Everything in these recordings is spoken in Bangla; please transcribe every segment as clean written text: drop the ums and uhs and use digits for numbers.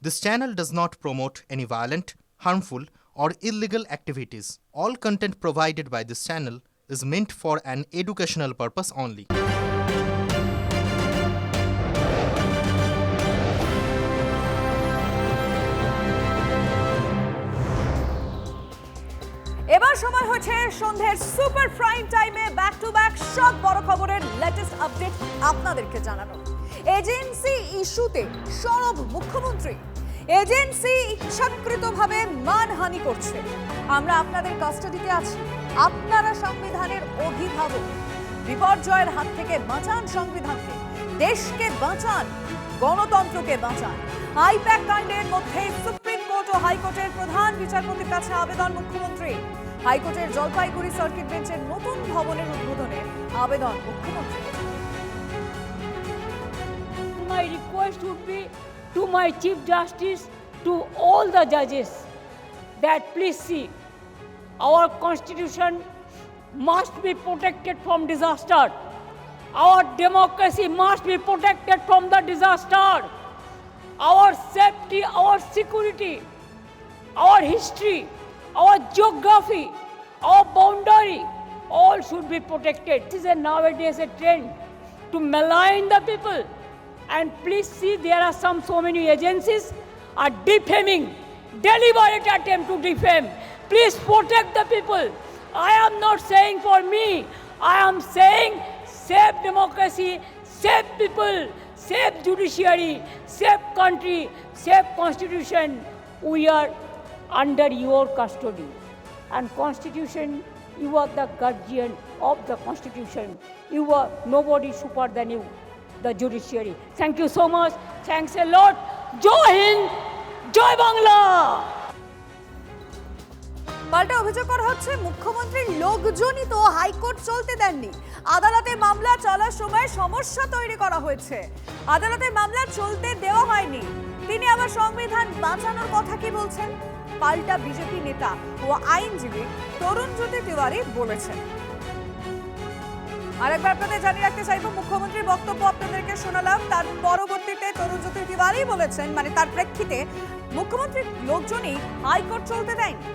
This channel does not promote any violent, harmful, or illegal activities. All content provided by this channel is meant for an educational purpose only. এবার সময় হচ্ছে সন্ধ্যের সুপার প্রাইম টাইমে ব্যাক টু ব্যাক সব বড় খবরের লেটেস্ট আপডেট আপনাদেরকে জানানো। এজেন্সি ইস্যুতে সরব মুখ্যমন্ত্রী। এজেন্সি ইচ্ছাকৃতভাবে মানহানি করছে। আমরা আপনাদের কাস্টাডিতে আছি, আপনারা সংবিধানের অভিভাবক। বিপর্যয়ের হাত থেকে বাঁচান সংবিধানকে, দেশকে বাঁচান, গণতন্ত্রকে বাঁচান। আইপ্যাক কাণ্ডের মধ্যে সুপ্রিম কোর্ট ও হাইকোর্টের প্রধান বিচারপতির কাছে আবেদন মুখ্যমন্ত্রী। হাইকোর্টের জলপাইগুড়ি সার্কিট বেঞ্চের নতুন ভবনের উদ্বোধনে আবেদন মুখ্যমন্ত্রী। My request would be to my Chief Justice, to all the judges, that please see, our constitution must be protected from disaster. Our democracy must be protected from the disaster. Our safety, our security, our history, our geography, our boundary, all should be protected. This is nowadays a trend to malign the people. And please see, there are so many agencies are defaming, deliberate attempt to defame. Please protect the people. I am not saying for me, I am saying save democracy, save people, save judiciary, save country, save constitution. We are under your custody. And constitution, you are the guardian of the constitution. You are nobody super than you, the judiciary. Thank you so much. Thanks a lot. Jai Hind, Jai Bangla. পাল্টা অভিযোগ করা হচ্ছে মুখ্যমন্ত্রীর লোকজনই তো হাইকোর্ট চলতে দেননি। আদালতে মামলা চলার সময় সমস্যা তৈরি করা হয়েছে, আদালতে মামলা চলতে দেওয়া হয়নি। তিনি আবার সংবিধান বাঁচানোর কথা কি বলছেন? পাল্টা বিজেপি নেতা ও আইনজীবী তরুণজ্যোতি তিওয়ারি বলেছেন। আরেকবার আপনাদের জানিয়ে রাখতে চাইব, মুখ্যমন্ত্রীর বক্তব্য আপনাদেরকে শোনালাম, তার পরবর্তীতে তরুণজ্যোতি তিওয়ারি বলেছেন, মানে তার প্রেক্ষিতে মুখ্যমন্ত্রীর লোকজনই হাইকোর্ট চলতে দেয়নি।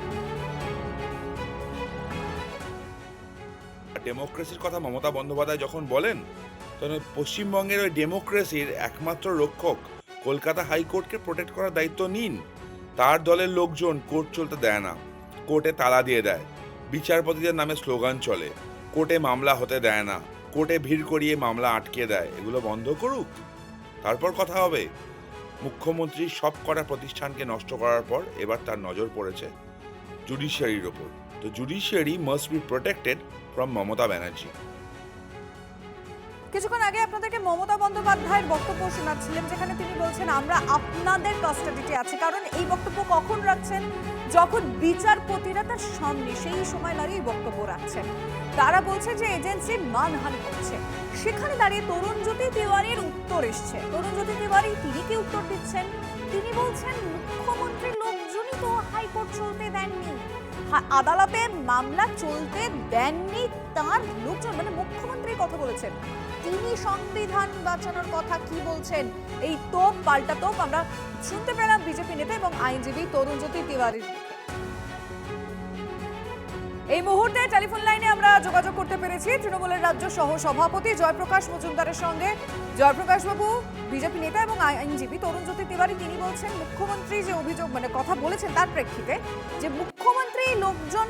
ডেমোক্রেসির কথা মমতা বন্দ্যোপাধ্যায় যখন বলেন, তখন পশ্চিমবঙ্গের ওই ডেমোক্রেসির একমাত্র রক্ষক কলকাতা হাইকোর্টকে প্রোটেক্ট করার দায়িত্ব নিন। তার দলের লোকজন কোর্ট চলতে দেয় না, কোর্টে তালা দিয়ে দেয়, বিচারপতিদের নামে স্লোগান চলে, কোর্টে মামলা হতে দেয় না, কোর্টে ভিড় করিয়ে মামলা আটকে দেয়। এগুলো বন্ধ করুক, তারপর কথা হবে। মুখ্যমন্ত্রী সব কটা প্রতিষ্ঠানকে নষ্ট করার পর এবার তার নজর পড়েছে জুডিশিয়ারির ওপর। তো judiciary must be protected from Mamata Banerjee. কিছুক্ষণ আগে আপনাদেরকে মমতা বন্দ্যোপাধ্যায়ের বক্তব্য শোনাচ্ছিলেন, যেখানে তিনি বলছেন আমরা আপনাদের কাস্টাডিতে আছি। কারণ এই বক্তব্য কখন রাখছেন? যখন বিচারপতিরা তার সামনে, সেই সময় দাঁড়িয়ে বক্তব্য রাখছেন। তারা বলছে যে এজেন্সি মানহানি করছে। সেখানে দাঁড়িয়ে তরুণজ্যোতি তিওয়ারির উত্তর এসছে। তরুণজ্যোতি তিওয়ারি তিনি কি উত্তর দিচ্ছেন? তিনি বলছেন মুখ্যমন্ত্রীর লোকজনই তো হাইকোর্ট চলতে দেননি, আদালতে মামলা চলতে দেননি তার লোকজন, মানে মুখ্যমন্ত্রী কথা বলেছেন। তিনি সংবিধান বাঁচানোর কথা কি বলছেন? এই তোপ পাল্টা তোপ আমরা শুনতে পেলাম বিজেপি নেতা এবং আইনজীবী তরুণজ্যোতি তিওয়ারির। এই মুহূর্তে টেলিফোন লাইনে আমরা যোগাযোগ করতে পেরেছি তৃণমূলের রাজ্য সহ সভাপতি জয়প্রকাশ মজুমদারের সঙ্গে। জয়প্রকাশ বাবু, বিজেপি নেতা এবং আইনজীবী তরুণজ্যোতি তিওয়ারি তিনি বলছেন মুখ্যমন্ত্রী যে অভিযোগ, মানে কথা বলেছেন তার প্রেক্ষিতে, যে মুখ্যমন্ত্রী লোকজন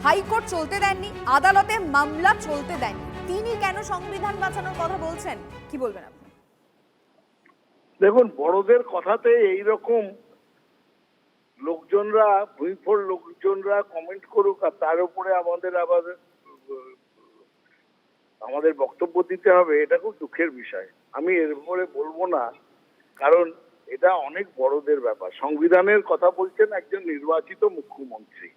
হাইকোর্ট চলতে দেননি, আদালতে মামলা চলতে দেননি, তিনি কেন সংবিধান বাঁচানোর কথা বলছেন? কি বলবেন আপনি? দেখুন, বড়দের কথাতে এইরকম লোকজনরা, ভুইফোড় লোকজনরা কমেন্ট করুক আর তার উপরে আমাদের বক্তব্য দিতে হবে, এটা খুব দুঃখের বিষয়। আমি এর উপরে বলবো না, কারণ এটা অনেক বড়দের ব্যাপার। সংবিধানের কথা বলছেন একজন নির্বাচিত মুখ্যমন্ত্রী,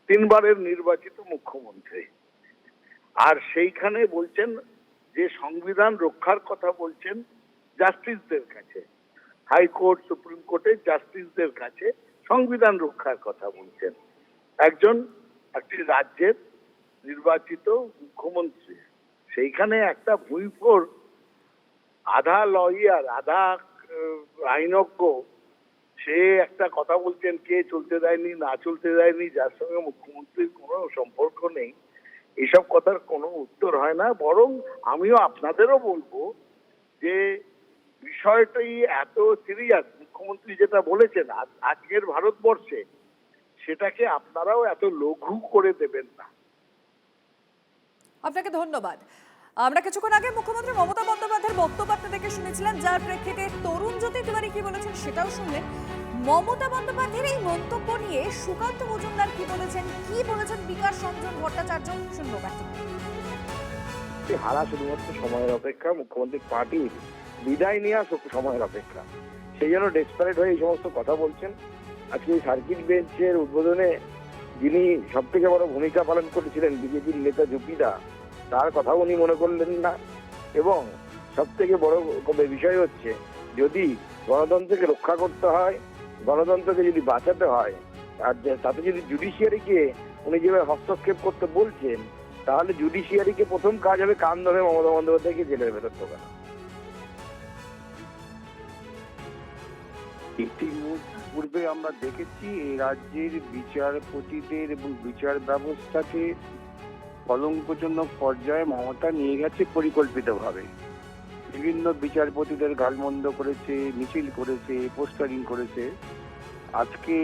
3 বারের নির্বাচিত মুখ্যমন্ত্রী, আর সেইখানে বলছেন যে সংবিধান রক্ষার কথা বলছেন জাস্টিসদের কাছে, হাইকোর্ট সুপ্রিম কোর্টের জাস্টিসদের কাছে সংবিধান রক্ষার কথা বলছেন একটি রাজ্যের নির্বাচিত মুখ্যমন্ত্রী। সেইখানে একটা ভুইফোড় আধা লয়ার আধা আইনজ্ঞ, সে একটা কথা বলছেন কে চলতে দেয়নি না চলতে দেয়নি, যার সঙ্গে মুখ্যমন্ত্রীর কোনো সম্পর্ক নেই, এসব কথার কোনো উত্তর হয় না। বরং আমিও আপনাদেরও বলবো যে বিষয়টাই এত সিরিয়াস, মুখ্যমন্ত্রী যেটা বলেছেন আজকের ভারতবর্ষে, সেটাকে আপনারাও এত লঘু করে দেবেন না। আপনাকে ধন্যবাদ। আমরা কিছুক্ষণ আগে মুখ্যমন্ত্রী মমতা বন্দ্যোপাধ্যায়ের বক্তব্য আপনাদেরকে শুনেছিলাম, যার প্রেক্ষিতে তরুণ জ্যোতি তিওয়ারি কি বলেছেন সেটাও শুনলেন। মমতা বন্দ্যোপাধ্যায়ের এই মন্তব্য নিয়ে সুকান্ত মজুমদার কি বলেছেন বিকাশ রঞ্জন ভট্টাচার্য, শুনবো ব্যাপারটা। হারা শুধুমাত্র সময়ের অপেক্ষা, মুখ্যমন্ত্রী পার্টি বিদায় নেওয়া সময়ের অপেক্ষা, সেই জন্য ডেসপারেট হয়ে এই সমস্ত কথা বলছেন। আজকে এই সার্কিট বেঞ্চের উদ্বোধনে যিনি সব থেকে বড় ভূমিকা পালন করেছিলেন বিজেপির নেতা জুপিদা, তার কথা উনি মনে করলেন না। এবং সব থেকে বড় বিষয় হচ্ছে, যদি গণতন্ত্রকে রক্ষা করতে হয়, গণতন্ত্রকে যদি বাঁচাতে হয়, আর তাতে যদি জুডিশিয়ারিকে উনি যেভাবে হস্তক্ষেপ করতে বলছেন, তাহলে জুডিশিয়ারিকে প্রথম কাজ হবে কান ধরে মমতা বন্দ্যোপাধ্যায়কে জেলের ভেতর ঢোকানো। ইতিপূর্বে আমরা দেখেছি এই রাজ্যের বিচারপতিদের এবং বিচার ব্যবস্থাকে কলঙ্কজনক পর্যায়ে মমতা নিয়ে গেছে পরিকল্পিতভাবে। বিভিন্ন বিচারপতিদের গালমন্দ করেছে, মিছিল করেছে, পোস্টারিং করেছে। আজকে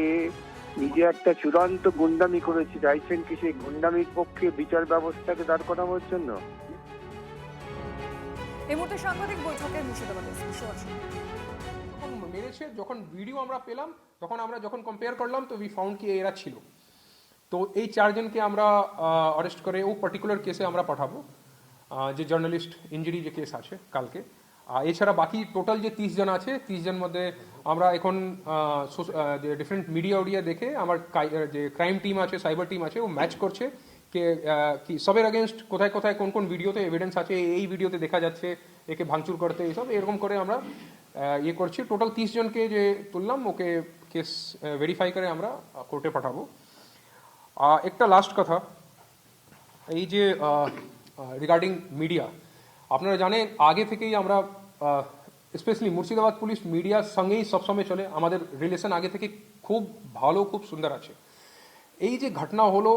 নিজে একটা চূড়ান্ত গুন্ডামি করেছে, চাইছেন কি সেই গুন্ডামির পক্ষে বিচার ব্যবস্থাকে দাঁড় করানোর জন্য? এই মুহূর্তে সাংবাদিক বৈঠকের মুর্শিদাবাদের মেরেছে, যখন ভিডিও আমরা পেলাম, তখন আমরা যখন কম্পেয়ার করলাম, তো উই ফাউন্ড কি এরা ছিল। তো এই চারজনকে আমরা অ্যারেস্ট করে ও পার্টিকুলার কেসে আমরা পাঠাবো, যে জার্নালিস্ট ইঞ্জুরি যে কেস আছে কালকে। এছাড়া বাকি টোটাল যে 30 জন আছে, 30 জন মধ্যে আমরা এখন যে ডিফারেন্ট মিডিয়া দেখে আমার যে ক্রাইম টিম আছে, সাইবার টিম আছে, ও ম্যাচ করছে কি সবের আগেনস্ট কোথায় কোথায় কোন কোন ভিডিওতে এভিডেন্স আছে, এই ভিডিওতে দেখা যাচ্ছে একে ভাঙচুর করতে, এইসব এরকম করে আমরা করছি। টোটাল 30 জনকে যে তুললাম, ওকে কেস ভেরিফাই করে আমরা কোর্টে পাঠাবো। একটা লাস্ট কথা, এই যে রিগার্ডিং মিডিয়া, আপনারা জানেন আগে থেকেই আমরা স্পেশালি মুর্শিদাবাদ পুলিশ মিডিয়ার সঙ্গেই সবসময় চলে, আমাদের রিলেশন আগে থেকে খুব ভালো, খুব সুন্দর আছে। এই যে ঘটনা হলো,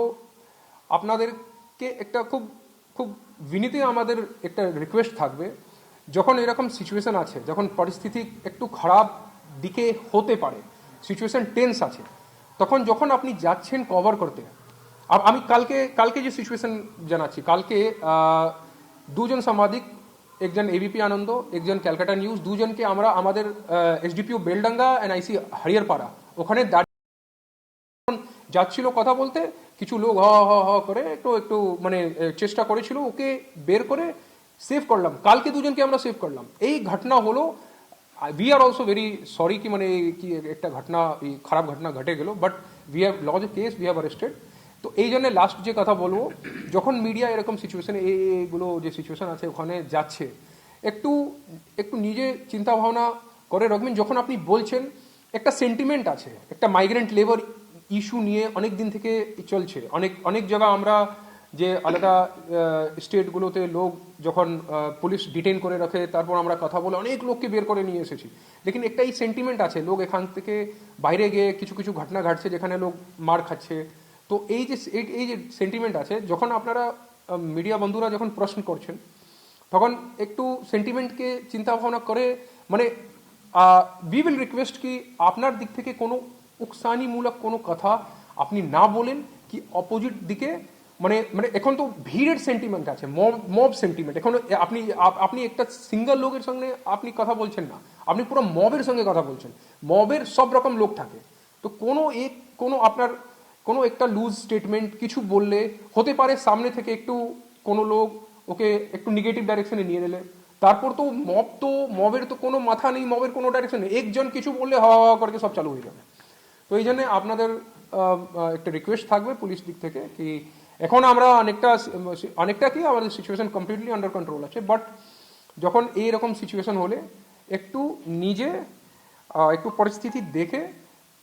আপনাদেরকে একটা খুব খুব বিনীতে আমাদের একটা রিকোয়েস্ট থাকবে, যখন এরকম সিচুয়েশন আছে, যখন পরিস্থিতি একটু খারাপ দিকে হতে পারে, সিচুয়েশন টেন্স আছে, তখন যখন আপনি যাচ্ছেন কভার করতে, আমি কালকে যে সিচুয়েশন জানাচ্ছি, কালকে 2 জন সাংবাদিক, একজন এবিপি আনন্দ, একজন ক্যালকাটা নিউজ, 2 জনকে আমরা আমাদের এসডিপিও বেলডাঙ্গা এন্ড আইসি হরিয়ারপাড়া ওখানে যাচ্ছিল কথা বলতে, কিছু লোক হ করে একটু মানে চেষ্টা করেছিল, ওকে বের করে সেভ করলাম। কালকে 2 জনকে আমরা সেভ করলাম। এই ঘটনা হলো, we are also very sorry কি মানে কি একটা ঘটনা, খারাপ ঘটনা ঘটে গেল, but we have lodge a case, we have arrested. তো এই জন্য লাস্ট যে কথা বলবো, যখন মিডিয়া এরকম সিচুয়েশনে এইগুলো যে সিচুয়েশন আছে ওখানে যাচ্ছে, একটু নিজে চিন্তা ভাবনা করে রাখবেন। যখন আপনি বলছেন, একটা সেন্টিমেন্ট আছে, একটা মাইগ্রেন্ট লেবার ইস্যু নিয়ে অনেক দিন থেকে চলছে, অনেক জায়গা আমরা যে আলাদা স্টেটগুলোতে লোক যখন পুলিশ ডিটেইন করে রাখে, তারপর আমরা কথা বলে অনেক লোককে বের করে নিয়ে এসেছি। লেকিন একটা এই সেন্টিমেন্ট আছে, লোক এখান থেকে বাইরে গিয়ে কিছু ঘটনা ঘটছে যেখানে লোক মার খাচ্ছে। তো এই যে সেন্টিমেন্ট আছে, যখন আপনারা মিডিয়া বন্ধুরা যখন প্রশ্ন করছেন, তখন একটু সেন্টিমেন্টকে চিন্তা ভাবনা করে, মানে উই উইল রিকোয়েস্ট কি আপনার দিক থেকে কোনো উকসানিমূলক কোনো কথা আপনি না বলেন, কি অপোজিট দিকে মানে এখন তো ভিড়ের সেন্টিমেন্ট আছে, মব সেন্টিমেন্ট। এখন আপনি একটা সিঙ্গেল লোকের সঙ্গে আপনি কথা বলছেন না, আপনি পুরো মবের সঙ্গে কথা বলছেন। মবের সব রকম লোক থাকে, তো কোনো আপনার কোনো একটা লুজ স্টেটমেন্ট কিছু বললে হতে পারে সামনে থেকে একটু কোনো লোক ওকে একটু নেগেটিভ ডাইরেকশনে নিয়ে নিলে, তারপর তো মবের তো কোনো মাথা নেই, মবের কোনো ডাইরেকশন নেই, একজন কিছু বললে হাওয়া করে সব চালু হয়ে যাবে। তো এই জন্য আপনাদের একটা রিকোয়েস্ট থাকবে পুলিশ দিক থেকে কি এখন আমরা অনেকটা কি আমাদের সিচুয়েশন কমপ্লিটলি আন্ডার কন্ট্রোল আছে, বাট যখন এইরকম সিচুয়েশন হলে একটু নিজে একটু পরিস্থিতি দেখে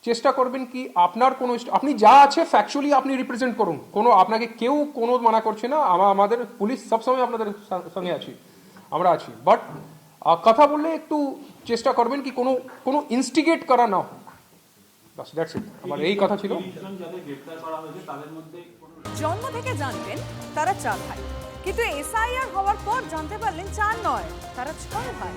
চেষ্টা করবেন কি আপনার কোনো আপনি যা আছে ফ্যাকচুয়ালি আপনি রিপ্রেজেন্ট করুন, কোনো আপনাকে কেউ কোনো মানা করছে না, আমাদের পুলিশ সবসময় আপনাদের সঙ্গে আমরা আছি, বাট কথা বললে একটু চেষ্টা করবেন কি কোনো ইনস্টিগেট করা না হোক, বাস দ্যাটস ইট, আমার এই কথা ছিল। জন্ম থেকে জানতেন তারা 4 ভাই, কিন্তু এসআইআর হওয়ার পর জানতে পারলেন 4 নয়, তারা 6 ভাই।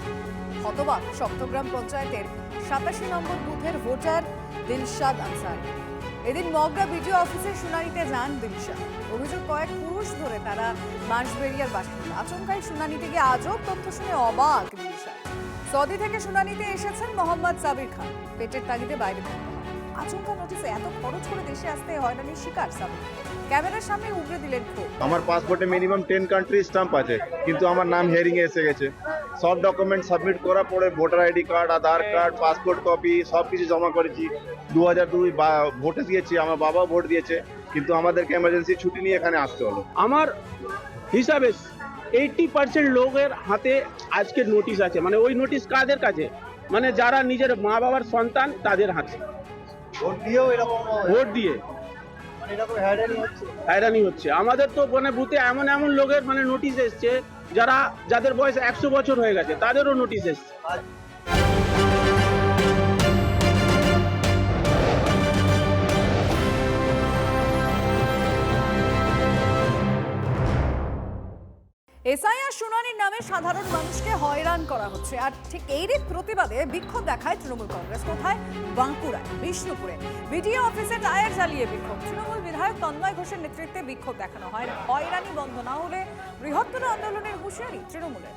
হতবাক সপ্তগ্রাম পঞ্চায়েতের 87 নম্বর বুথের ভোটার দিলশাদ আনসারি। এদিন মগরা বিডিও অফিসের শুনানিতে যান দিলশাদ। অভিযোগ, কয়েক পুরুষ ধরে তারা মাসবেরিয়ার বাসিন্দা। আচমকাই শুনানিতে গিয়ে আজব তথ্য শুনে অবাক দিলশাদ। সৌদি থেকে শুনানিতে এসেছেন মোহাম্মদ সাবির খান। পেটের তাগিদে বাইরে থাকতে হয়। আচমকা নোটিসে এত খরচ করে দেশে আসতে হয়রানির শিকার সাবির। ক্যামেরার সামনে উগরে দিলেন ক্ষোভ। আমার পাসপোর্টে মিনিমাম 10 কান্ট্রি স্ট্যাম্প আছে, কিন্তু আমার নাম হেয়ারিং এ এসে গেছে। সব ডকুমেন্ট সাবমিট করার পরে ভোটার আইডি কার্ড, আধার কার্ড, পাসপোর্ট কপি সব কিছু জমা করেছি। 2002 ভোটে দিয়েছি, আমার বাবাও ভোট দিয়েছে, কিন্তু আমাদেরকে এমার্জেন্সি ছুটি নিয়ে এখানে আসতে হলো। আমার হিসাবে 80% লোকের হাতে আজকে নোটিশ আছে। মানে ওই নোটিশ কাদের কাছে? মানে যারা নিজের মা বাবার সন্তান তাদের হাতে। ভোট দিয়েও এরকম ভোট দিয়ে হয়রানি হচ্ছে। আমাদের তো মানে বুথে এমন এমন লোকের মানে নোটিশ এসছে যাদের বয়স 100 বছর হয়ে গেছে, তাদেরও নোটিশ এসছে। এসআইআর শুনানির নামে সাধারণ মানুষকে হয়রান করা হচ্ছে, আর ঠিক এরই প্রতিবাদে বিক্ষোভ দেখায় তৃণমূল কংগ্রেস। কোথায়? বাঁকুড়ায়, বিষ্ণুপুরে বিডিও অফিসে টায়ার জ্বালিয়ে বিক্ষোভ। তৃণমূল বিধায়ক তন্ময় ঘোষের নেতৃত্বে বিক্ষোভ দেখানো হয়। হয়রানি বন্ধ না হলে বৃহত্তর আন্দোলনের হুঁশিয়ারি তৃণমূলের।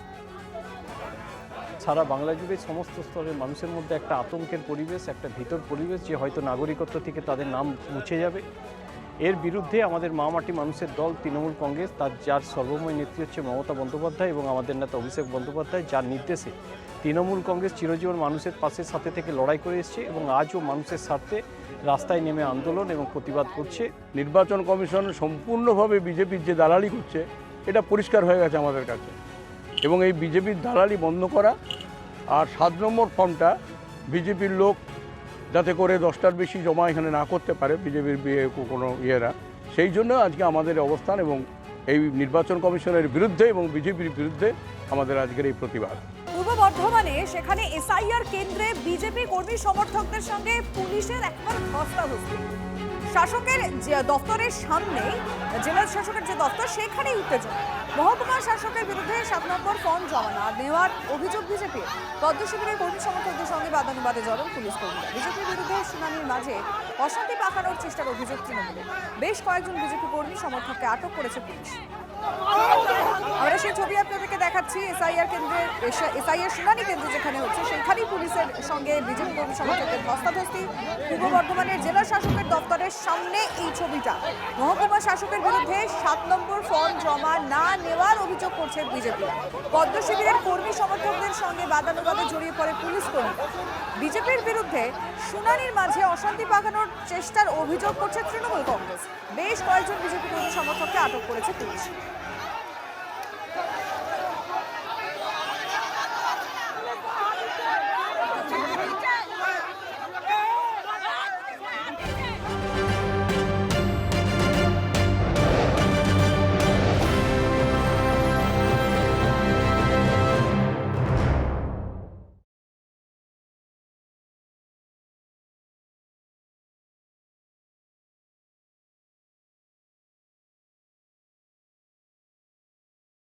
সারা বাংলা জুড়ে সমস্ত স্তরের মানুষের মধ্যে একটা আতঙ্কের পরিবেশ, একটা ভীতর পরিবেশ যে হয়তো নাগরিকত্ব থেকে তাদের নাম মুছে যাবে। এর বিরুদ্ধে আমাদের মাটি মানুষের দল তৃণমূল কংগ্রেস, যার সর্বময় নেত্রী হচ্ছে মমতা বন্দ্যোপাধ্যায় এবং আমাদের নেতা অভিষেক বন্দ্যোপাধ্যায়, যার নির্দেশে তৃণমূল কংগ্রেস চিরজীবন মানুষের পাশে সাথে থেকে লড়াই করে এসছে এবং আজও মানুষের স্বার্থে রাস্তায় নেমে আন্দোলন এবং প্রতিবাদ করছে। নির্বাচন কমিশন সম্পূর্ণভাবে বিজেপির যে দালালি করছে এটা পরিষ্কার হয়ে গেছে আমাদের কাছে, এবং এই বিজেপির দালালি বন্ধ করা। আর 7 নম্বর ফর্মটা বিজেপির লোক যাতে করে 10টার বেশি জমা এখানে না করতে পারে বিজেপির কোনো ইয়েরা, সেই জন্য আজকে আমাদের অবস্থান এবং এই নির্বাচন কমিশনের বিরুদ্ধে এবং বিজেপির বিরুদ্ধে আমাদের আজকের এই প্রতিবাদ। পূর্ব বর্ধমানে সেখানে এসআইআর কেন্দ্রে বিজেপি কর্মী সমর্থকদের সঙ্গে পুলিশের একবার ধস্তাধস্তি। শাসকের যে দপ্তরের সামনে, জেলা শাসকের যে দপ্তর, সেখানেই উত্তেজনা। মহকুমা শাসকের বিরুদ্ধে 7 নম্বর ফর্ম জমা না নেওয়ার অভিযোগ বিজেপির। পদ্ম শিবিরের কর্মী সমর্থকদের সঙ্গে বাদানুবাদে জড়ান পুলিশ কর্মীরা। বিজেপির বিরুদ্ধে শুনানির মাঝে অশান্তি পাকানোর চেষ্টার অভিযোগ তৃণমূলের। বেশ কয়েকজন বিজেপি কর্মী সমর্থককে আটক করেছে পুলিশ। আমরা সেই ছবি আপনাদেরকে দেখাচ্ছি। এসআইআর শুনানি কেন্দ্র যেখানে হচ্ছে সেখানেই পুলিশের সঙ্গে বিজেপি কর্মী সমর্থকদের ধস্তাধস্তি। পূর্ব বর্ধমানের জেলা শাসকের দপ্তরের সামনে এই ছবিটা। মহকুমা শাসকের বিরুদ্ধে 7 নম্বর ফর্ম জমা না নেওয়ার অভিযোগ করছে বিজেপি। পদ্ম শিবিরের কর্মী সমর্থকদের সঙ্গে বাদানুবাদে জড়িয়ে পড়ে পুলিশ কর্মী। বিজেপির বিরুদ্ধে শুনানির মাঝে অশান্তি পাকানোর চেষ্টার অভিযোগ করছে তৃণমূল কংগ্রেস। বেশ কয়েকজন বিজেপি কর্মী সমর্থককে আটক করেছে পুলিশ।